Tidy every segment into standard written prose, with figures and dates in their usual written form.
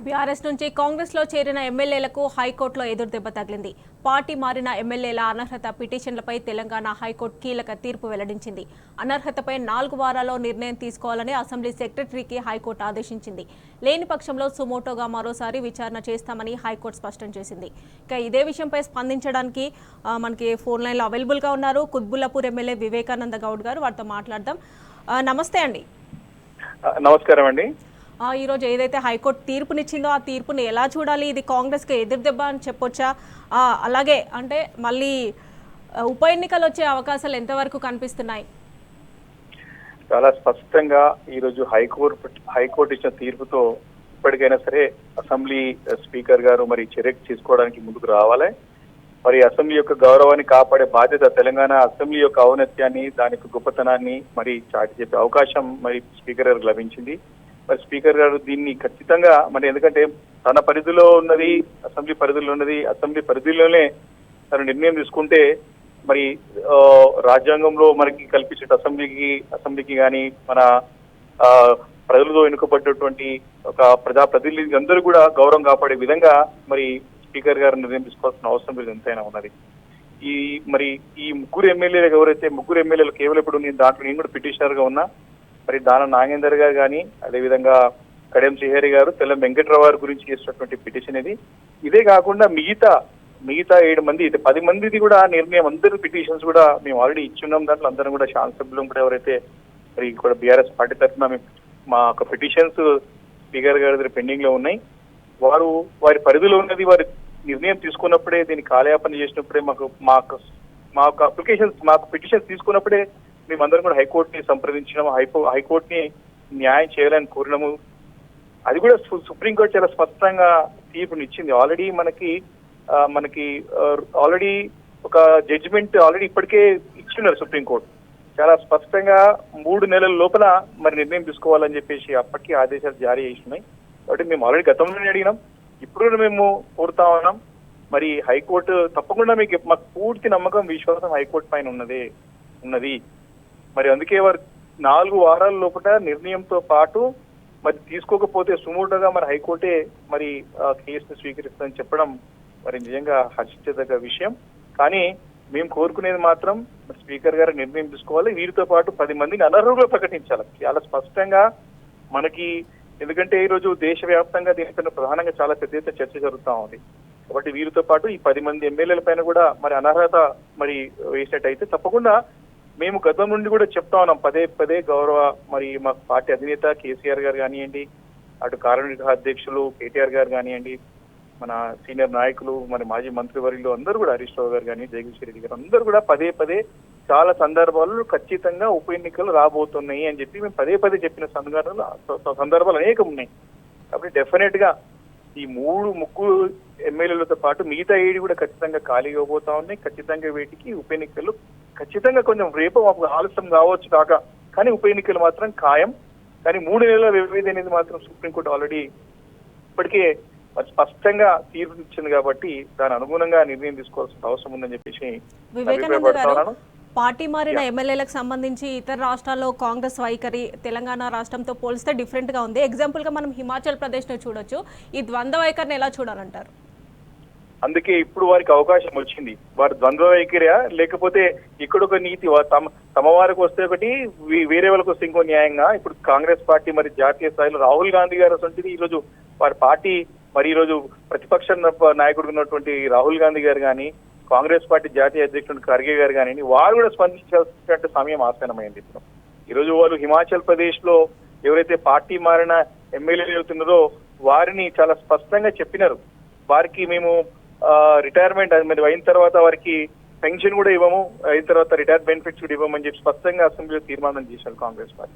BRS నుంచి కాంగ్రెస్ లో చేరిన ఎమ్మెల్యేలకు హైకోర్టులో ఎదురుదెబ్బ తగిలింది. పార్టీ మారిన ఎమ్మెల్యేల అనర్హత పిటిషన్లపై తెలంగాణ హైకోర్టు కీలక తీర్పు వెల్లడించింది. అనర్హతపై 4 వారాల్లో నిర్ణయం తీసుకోవాలని అసెంబ్లీ సెక్రటరీకి హైకోర్టు ఆదేశించింది. లేని పక్షంలో సుమోటోగా మరోసారి విచారణ చేస్తామని హైకోర్టు స్పష్టం చేసింది. ఇక ఇదే విషయంపై స్పందించడానికి మనకి ఫోన్ లైన్లో అవైలబుల్గా ఉన్నారు కుత్బుల్లాపూర్ ఎమ్మెల్యే వివేకానంద గౌడ్ గారు. వారితో మాట్లాడదాం. నమస్తే అండి. నమస్కారం అండి. ఈ రోజు ఏదైతే హైకోర్టు తీర్పునిచ్చిందో ఆ తీర్పుని ఎలా చూడాలి? ఇది కాంగ్రెస్కి ఎదురుదెబ్బ అని చెప్పొచ్చా? అలాగే అంటే మళ్ళీ ఉప ఎన్నికలు వచ్చే అవకాశాలు ఎంతవరకు కనిపిస్తున్నాయి? చాలా స్పష్టంగా ఈరోజు హైకోర్టు ఇచ్చిన తీర్పుతో ఇప్పటికైనా సరే అసెంబ్లీ స్పీకర్ గారు మరి చర్యకు తీసుకోవడానికి ముందుకు రావాలి. మరి అసెంబ్లీ యొక్క గౌరవాన్ని కాపాడే బాధ్యత, తెలంగాణ అసెంబ్లీ యొక్క ఔన్నత్యాన్ని, దాని యొక్క గొప్పతనాన్ని మరి చాటి చెప్పే అవకాశం మరి స్పీకర్ గారికి లభించింది. మరి స్పీకర్ గారు దీన్ని ఖచ్చితంగా మరి ఎందుకంటే తన పరిధిలో ఉన్నది, అసెంబ్లీ పరిధిలో ఉన్నది, అసెంబ్లీ పరిధిలోనే తను నిర్ణయం తీసుకుంటే మరి రాజ్యాంగంలో మనకి కల్పించే అసెంబ్లీకి కానీ మన ప్రజలతో ఎన్నుకోబడ్డటువంటి ఒక ప్రజాప్రతినిధి అందరూ కూడా గౌరవం కాపాడే విధంగా మరి స్పీకర్ గారు నిర్ణయం తీసుకోవాల్సిన అవసరం ఎంతైనా ఉన్నది. ఈ ముగ్గురు ఎమ్మెల్యేలు కేవలం ఇప్పుడు దాంట్లో నేను కూడా పిటిషనర్ గా ఉన్నా. మరి దానం నాగేందర్ గారు కానీ, అదేవిధంగా కడియం శ్రీహరి గారు, తెల్లం వెంకట్రావు గారి గురించి చేసినటువంటి పిటిషన్ ఇదే కాకుండా మిగతా 7 మంది 10 మందిది కూడా నిర్ణయం, అందరి పిటిషన్స్ కూడా మేము ఆల్రెడీ ఇచ్చున్నాం. దాంట్లో అందరం కూడా శాసనసభ్యులు కూడా ఎవరైతే మరి కూడా బీఆర్ఎస్ పార్టీ తరఫున మా యొక్క పిటిషన్స్ స్పీకర్ గారి దగ్గర పెండింగ్ లో ఉన్నాయి. వారి పరిధిలో ఉన్నది వారి నిర్ణయం తీసుకున్నప్పుడే, దీన్ని కాలయాపన చేసినప్పుడే మాకు పిటిషన్స్ తీసుకున్నప్పుడే మేమందరం కూడా హైకోర్టుని సంప్రదించినాము. హైకోర్టుని న్యాయం చేయాలని కోరినాము. అది కూడా సుప్రీంకోర్టు చాలా స్పష్టంగా తీర్పునిచ్చింది. ఆల్రెడీ మనకి ఆల్రెడీ ఒక జడ్జిమెంట్ ఆల్రెడీ ఇప్పటికే ఇచ్చిన్నారు సుప్రీంకోర్టు. చాలా స్పష్టంగా 3 నెలల లోపల మరి నిర్ణయం తీసుకోవాలని చెప్పేసి అప్పటికీ ఆదేశాలు జారీ చేసినాయి. కాబట్టి మేము ఆల్రెడీ గతంలోనే అడిగినాం, ఇప్పుడు మేము కోరుతా ఉన్నాం. మరి హైకోర్టు తప్పకుండా మాకు పూర్తి నమ్మకం, విశ్వాసం హైకోర్టు పైన ఉన్నది. మరి అందుకే వారు 4 వారాల లోపల నిర్ణయంతో పాటు మరి తీసుకోకపోతే సుమోటోగా మరి హైకోర్టే మరి కేసును స్వీకరిస్తుందని చెప్పడం మరి నిజంగా హర్షించదగ్గ విషయం. కానీ మేము కోరుకునేది మాత్రం స్పీకర్ గారు నిర్ణయం తీసుకోవాలి. వీరితో పాటు 10 మందిని అనర్హులుగా ప్రకటించాలి చాలా స్పష్టంగా మనకి. ఎందుకంటే ఈరోజు దేశవ్యాప్తంగా దీనిపైన ప్రధానంగా చాలా పెద్ద ఎత్తున చర్చ జరుగుతూ ఉంది. కాబట్టి వీరితో పాటు ఈ 10 మంది ఎమ్మెల్యేల పైన కూడా మరి అనర్హత మరి వేసినట్టయితే తప్పకుండా మేము గతం నుండి కూడా చెప్తా ఉన్నాం పదే గౌరవ మరి మా పార్టీ అధినేత కేసీఆర్ గారు కానివ్వండి, అటు కార్యనిర్వాహక అధ్యక్షులు కేటీఆర్ గారు కానివ్వండి, మన సీనియర్ నాయకులు మరి మాజీ మంత్రివర్యులు అందరూ కూడా హరీష్ రావు గారు కానీ, జగదీశ్వర్ రెడ్డి గారు అందరూ కూడా పదే చాలా సందర్భాల్లో ఖచ్చితంగా ఉప ఎన్నికలు రాబోతున్నాయి అని చెప్పి మేము పదే చెప్పిన సందర్భాలు అనేకం ఉన్నాయి. కాబట్టి డెఫినెట్ గా ఈ ముగ్గురు ఎమ్మెల్యేలతో పాటు మిగతా 7 కూడా ఖచ్చితంగా ఖాళీ ఇవ్వబోతా ఉన్నాయి. ఖచ్చితంగా వీటికి ఉప ఎన్నికలు ఖచ్చితంగా కొంచెం రేపు ఆలస్యం కావచ్చు కాక, కానీ ఉప ఎన్నికలు మాత్రం ఖాయం. కానీ 3 నెలల వ్యవధి అనేది మాత్రం సుప్రీంకోర్టు ఆల్రెడీ ఇప్పటికే స్పష్టంగా తీర్పు ఇచ్చింది. కాబట్టి దాని అనుగుణంగా నిర్ణయం తీసుకోవాల్సిన అవసరం ఉందని చెప్పేసి అభిప్రాయపడుతున్నాను. పార్టీ మారిన ఎమ్మెల్యేలకు సంబంధించి ఇతర రాష్ట్రాల్లో కాంగ్రెస్ వైఖరి తెలంగాణ రాష్ట్రంతో పోలిస్తే డిఫరెంట్ గా ఉంది. ఎగ్జాంపుల్ గా మనం హిమాచల్ ప్రదేశ్ ను చూడొచ్చు. ఈ ద్వంద్వ వైఖరిని ఎలా చూడాలంటారు? అందుకే ఇప్పుడు వారికి అవకాశం వచ్చింది. వారు ద్వంద్వ వైఖరియా, లేకపోతే ఇక్కడొక నీతి తమ వారికి వస్తే ఒకటి, వేరే వాళ్ళకి వస్తే ఇంకో న్యాయంగా. ఇప్పుడు కాంగ్రెస్ పార్టీ మరి జాతీయ స్థాయిలో రాహుల్ గాంధీ గారు అసలు ఈరోజు వారి పార్టీ మరి ఈరోజు ప్రతిపక్ష నాయకుడు ఉన్నటువంటి రాహుల్ గాంధీ గారు కానీ, కాంగ్రెస్ పార్టీ జాతీయ అధ్యక్షుడు ఖర్గే గారు కానీ వారు కూడా స్పందించాల్సిన సమయం ఆసన్నమైంది. ఇప్పుడు ఈరోజు వాళ్ళు హిమాచల్ ప్రదేశ్ లో ఎవరైతే పార్టీ మారిన ఎమ్మెల్యేలు అవుతున్నారో వారిని చాలా స్పష్టంగా చెప్పినారు, వారికి మేము రిటైర్మెంట్ మరి అయిన తర్వాత వారికి పెన్షన్ కూడా ఇవ్వము, అయిన తర్వాత రిటైర్ బెనిఫిట్స్ కూడా ఇవ్వమని చెప్పి స్పష్టంగా అసెంబ్లీలో తీర్మానం చేశారు కాంగ్రెస్ పార్టీ.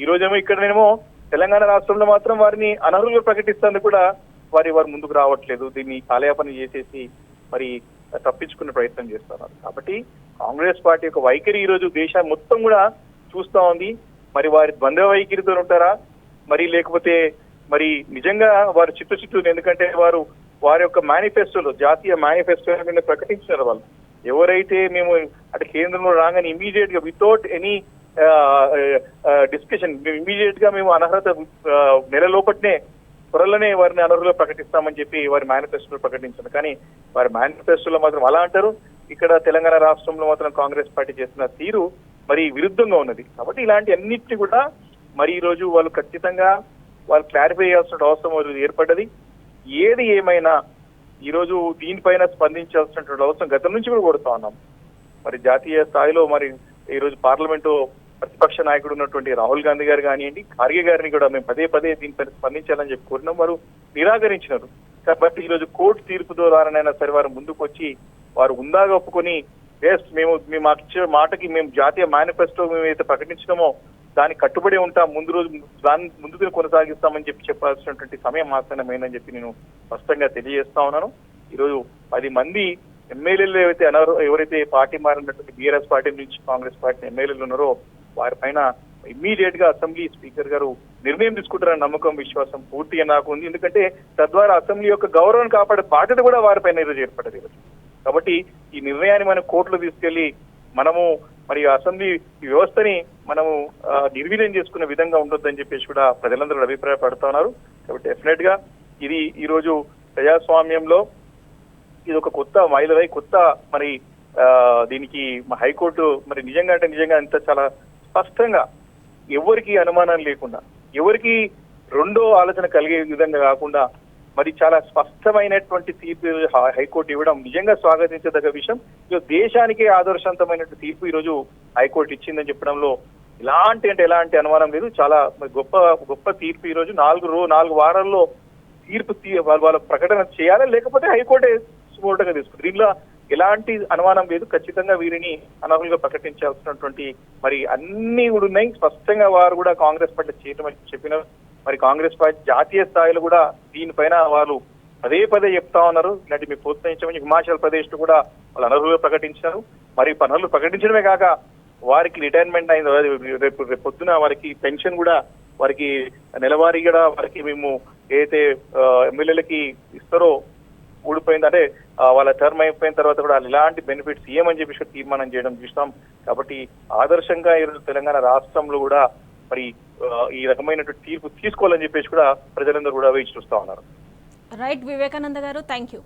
ఈ రోజేమో ఇక్కడనేమో తెలంగాణ రాష్ట్రంలో మాత్రం వారిని అనర్హులుగా ప్రకటిస్తాను కూడా వారు ముందుకు రావట్లేదు. దీన్ని కాలయాపన చేసేసి మరి తప్పించుకునే ప్రయత్నం చేస్తున్నారు. కాబట్టి కాంగ్రెస్ పార్టీ యొక్క వైఖరి ఈరోజు దేశం మొత్తం కూడా చూస్తా ఉంది. మరి వారి ద్వంద్వ వైఖరితో ఉంటారా, మరి లేకపోతే మరి నిజంగా వారు చిత్తు ఎందుకంటే వారి యొక్క మేనిఫెస్టోలో, జాతీయ మేనిఫెస్టో మీద ప్రకటించారు వాళ్ళు. ఎవరైతే మేము అంటే కేంద్రంలో రాగానే ఇమీడియట్ గా వితౌట్ ఎనీ డిస్కషన్ ఇమీడియట్ గా మేము అనర్హత నెల లోపట్నే త్వరలోనే వారిని అనర్హులుగా ప్రకటిస్తామని చెప్పి వారి మేనిఫెస్టోలో ప్రకటించారు. కానీ వారి మేనిఫెస్టోలో మాత్రం అలా అంటారు, ఇక్కడ తెలంగాణ రాష్ట్రంలో మాత్రం కాంగ్రెస్ పార్టీ చేస్తున్న తీరు మరి విరుద్ధంగా ఉన్నది. కాబట్టి ఇలాంటి అన్నిటిని కూడా మరి ఈ రోజు వాళ్ళు ఖచ్చితంగా వాళ్ళు క్లారిఫై చేయాల్సిన అవసరం ఏర్పడ్డది. ఏది ఏమైనా ఈ రోజు దీనిపైన స్పందించాల్సినటువంటి అవసరం గతం నుంచి కూడా కొడుతా ఉన్నాం. మరి జాతీయ స్థాయిలో మరి ఈ రోజు పార్లమెంటు ప్రతిపక్ష నాయకుడు ఉన్నటువంటి రాహుల్ గాంధీ గారు కానివ్వండి, ఖార్గే గారిని కూడా మేము పదే పదే దీనిపైన స్పందించాలని చెప్పి కోరినాం, వారు నిరాకరించినారు. కాబట్టి ఈ రోజు కోర్టు తీర్పు ద్వారానైనా సరే వారు ముందుకు వచ్చి వారు ఉందాగా ఒప్పుకొని మేము మాకు ఇచ్చే మాటకి మేము జాతీయ మేనిఫెస్టో మేమైతే ప్రకటించినామో దానికి కట్టుబడి ఉంటాం, ముందుకు కొనసాగిస్తామని చెప్పాల్సినటువంటి సమయం ఆసన్నమైందని చెప్పి నేను స్పష్టంగా తెలియజేస్తా ఉన్నాను. ఈరోజు 10 మంది ఎమ్మెల్యేలు ఎవరైతే పార్టీ మారినటువంటి బీఆర్ఎస్ పార్టీ నుంచి కాంగ్రెస్ పార్టీ ఎమ్మెల్యేలు ఉన్నారో వారిపైన ఇమ్మీడియట్ గా అసెంబ్లీ స్పీకర్ గారు నిర్ణయం తీసుకుంటారన్న నమ్మకం, విశ్వాసం పూర్తిగా నాకు ఉంది. ఎందుకంటే తద్వారా అసెంబ్లీ యొక్క గౌరవం కాపాడే బాధ్యత కూడా వారిపైన ఈరోజు ఏర్పడ్డది. కాబట్టి ఈ నిర్ణయాన్ని మనం కోర్టులో తీసుకెళ్లి మనము మరి అసెంబ్లీ వ్యవస్థని మనము నిర్వీర్యం చేసుకునే విధంగా ఉండొద్దని చెప్పేసి కూడా ప్రజలందరూ అభిప్రాయపడుతూ ఉన్నారు. కాబట్టి డెఫినెట్ గా ఇది ఈ రోజు ప్రజాస్వామ్యంలో ఇది ఒక కొత్త మైలురాయి, కొత్త మరి దీనికి హైకోర్టు మరి నిజంగా అంత చాలా స్పష్టంగా ఎవరికి అనుమానం లేకుండా, ఎవరికి రెండో ఆలోచన కలిగే విధంగా కాకుండా మరి చాలా స్పష్టమైనటువంటి తీర్పు హైకోర్టు ఇవ్వడం నిజంగా స్వాగతించదగ్గ విషయం. దేశానికే ఆదర్శవంతమైనటువంటి తీర్పు ఈ రోజు హైకోర్టు ఇచ్చిందని చెప్పడంలో ఎలాంటి అనుమానం లేదు. చాలా గొప్ప తీర్పు. ఈ రోజు 4 వారాల్లో తీర్పు వాళ్ళ ప్రకటన చేయాలి, లేకపోతే హైకోర్టే సుమోటోగా తీసుకుంది. దీనిలో ఎలాంటి అనుమానం లేదు. ఖచ్చితంగా వీరిని అనర్హులుగా ప్రకటించాల్సినటువంటి మరి అన్ని కూడా ఉన్నాయి. స్పష్టంగా వారు కూడా కాంగ్రెస్ పార్టీ చేయటమని చెప్పినారు. మరి కాంగ్రెస్ పార్టీ జాతీయ స్థాయిలో కూడా దీనిపైన వారు పదే చెప్తా ఉన్నారు. ఇలాంటి మీకు ప్రోత్సహించమని హిమాచల్ ప్రదేశ్ లో కూడా వాళ్ళు అనర్హులుగా ప్రకటించారు. మరి అనర్హులు ప్రకటించడమే కాక వారికి రిటైర్మెంట్ అయింది, రేపు పొద్దున వారికి పెన్షన్ కూడా వారికి నెలవారీ కూడా వారికి మేము ఏదైతే ఎమ్మెల్యేలకి ఇస్తారో ఊడిపోయింది, అంటే వాళ్ళ టర్మ్ అయిపోయిన తర్వాత కూడా ఎలాంటి బెనిఫిట్స్ ఇవ్వమని చెప్పి తీర్మానం చేయడం చూస్తాం. కాబట్టి ఆదర్శంగా ఈరోజు తెలంగాణ రాష్ట్రంలో కూడా మరి ఈ రకమైనటువంటి తీర్పు తీసుకోవాలని చెప్పేసి కూడా ప్రజలందరూ కూడా వేచి చూస్తా ఉన్నారు. రైట్ వివేకానంద గారు, థ్యాంక్ యూ.